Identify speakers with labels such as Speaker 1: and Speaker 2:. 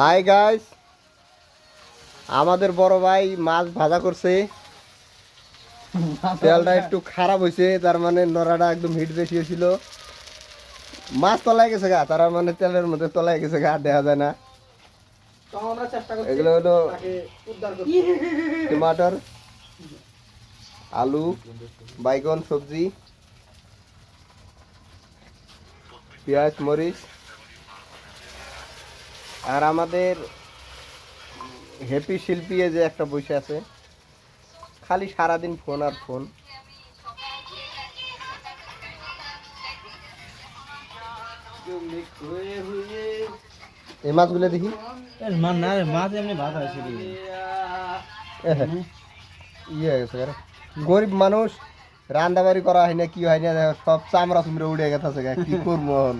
Speaker 1: Hi guys, আমাদের বড় ভাই মাছ ভাজা করছে। তেলটা একটু খারাপ হয়েছে, তার মানে নড়াটা একদম হিট বেশি হয়েছিল। মাছ তলায় গেছে গা, তার মানে তেলের মধ্যে তলায় গেছে গা, দেখা যায় না। এগুলো হলো টমাটোর, আলু, বাইগন, সবজি, পেঁয়াজ, মরিচ। আর আমাদের হ্যাপি শিল্পী যে একটা বসে আছে, খালি সারাদিন ফোন আর ফোন। এই মাছগুলো দেখি
Speaker 2: মাছ এমনি ভাত আছে
Speaker 1: ইয়ে হয়ে গেছে রে। গরিব মানুষ, রান্দাবাড়ি করা হয় না, কি হয় না, সব চামড়া চুমড়ে উড়ে গেছে, কি করবো এখন।